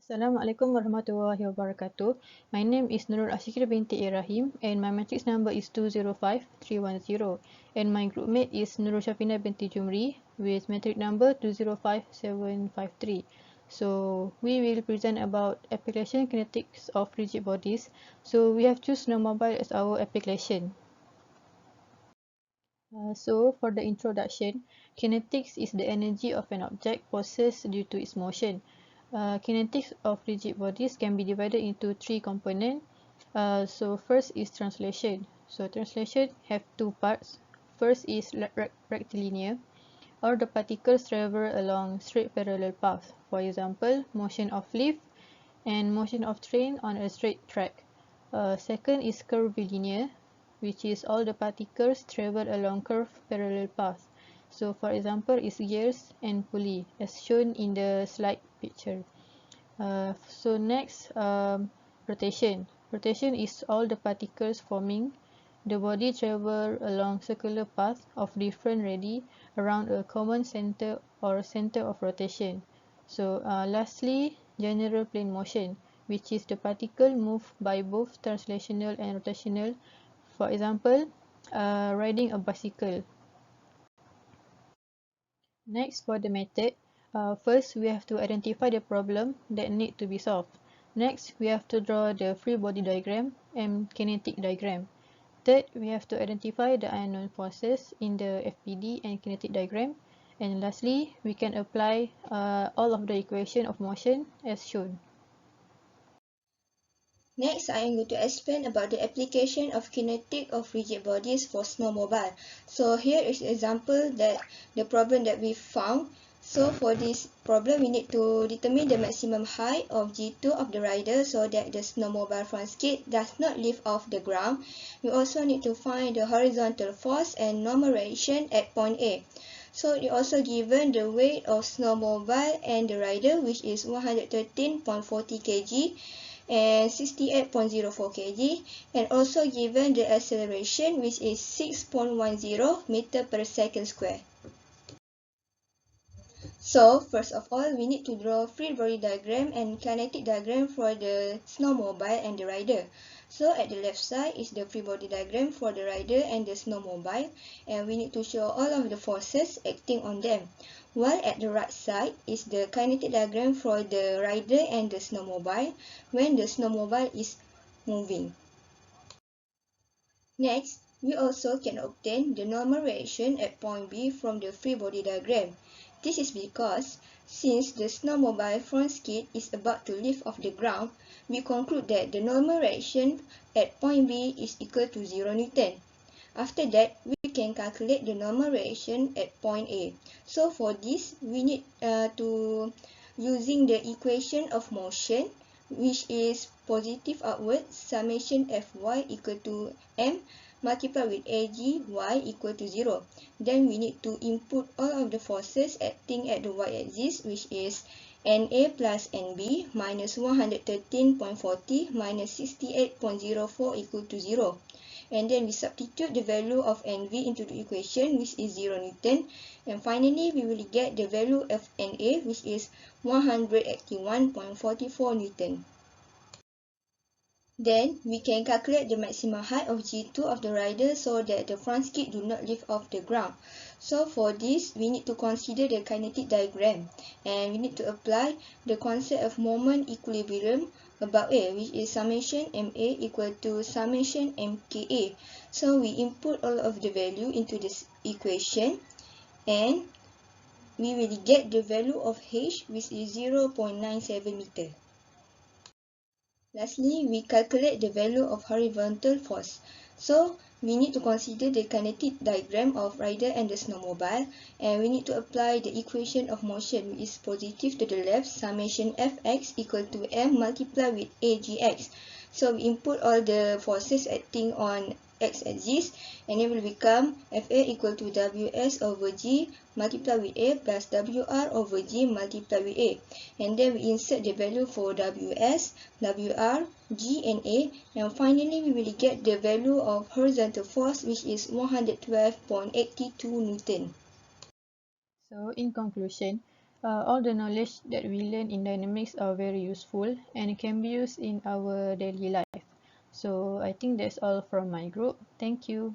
Assalamualaikum warahmatullahi wabarakatuh. My name is Nurul Ashikir binti Ibrahim and my matrix number is 205310 and my group mate is Nurul Shafina binti Jumri with matrix number 205753. So we will present about application kinetics of rigid bodies. So we have choose Snowmobile as our application. So for the introduction, kinetics is the energy of an object possessed due to its motion. Kinetics of rigid bodies can be divided into three components. So first is translation. So translation have two parts. First is rectilinear, or the particles travel along straight parallel paths. For example, motion of lift and motion of train on a straight track. Second is curvilinear, which is all the particles travel along curved parallel paths. So for example, is gears and pulley as shown in the slide picture. So next, rotation. Rotation is all the particles forming the body travel along circular paths of different radii around a common center or center of rotation. So lastly, general plane motion, which is the particle moved by both translational and rotational. For example, riding a bicycle. Next, for the method, first we have to identify the problem that need to be solved. Next, we have to draw the free body diagram and kinetic diagram. Third, we have to identify the unknown forces in the FPD and kinetic diagram. And lastly, we can apply all of the equation of motion as shown. Next, I am going to explain about the application of kinetic of rigid bodies for snowmobile. So here is an example that the problem that we found. So for this problem, we need to determine the maximum height of G2 of the rider so that the snowmobile front skid does not lift off the ground. We also need to find the horizontal force and normal reaction at point A. So it also given the weight of snowmobile and the rider, which is 113.40 kg and 68.04 kg, and also given the acceleration, which is 6.10 meter per second square. So first of all, we need to draw free body diagram and kinetic diagram for the snowmobile and the rider. So at the left side is the free body diagram for the rider and the snowmobile, and we need to show all of the forces acting on them. While at the right side is the kinetic diagram for the rider and the snowmobile when the snowmobile is moving. Next, we also can obtain the normal reaction at point B from the free body diagram. This is because, since the snowmobile front skid is about to lift off the ground, we conclude that the normal reaction at point B is equal to 0 Newton. After that, we can calculate the normal reaction at point A. So for this, we need to using the equation of motion, which is positive outward summation Fy equal to m multiplied with Ag y equal to 0. Then we need to input all of the forces acting at the y-axis, which is Na plus Nb minus 113.40 minus 68.04 equal to 0. And then we substitute the value of Nv into the equation, which is 0 Newton. And finally, we will get the value of Na, which is 181.44 Newton. Then, we can calculate the maximum height of G2 of the rider so that the front skid do not lift off the ground. So for this, we need to consider the kinetic diagram, and we need to apply the concept of moment equilibrium about A, which is summation MA equal to summation MKA. So we input all of the value into this equation, and we will get the value of H, which is 0.97 meter. Lastly, we calculate the value of horizontal force. So we need to consider the kinetic diagram of rider and the snowmobile, and we need to apply the equation of motion, which is positive to the left, summation Fx equal to m multiplied with Agx. So we input all the forces acting on x-axis, and it will become Fa equal to Ws over G multiplied with A plus Wr over G multiplied with A. And then we insert the value for Ws, Wr, G and A, and finally we will get the value of horizontal force, which is 112.82 Newton. So in conclusion, All the knowledge that we learn in dynamics are very useful and it can be used in our daily life. So I think that's all from my group. Thank you.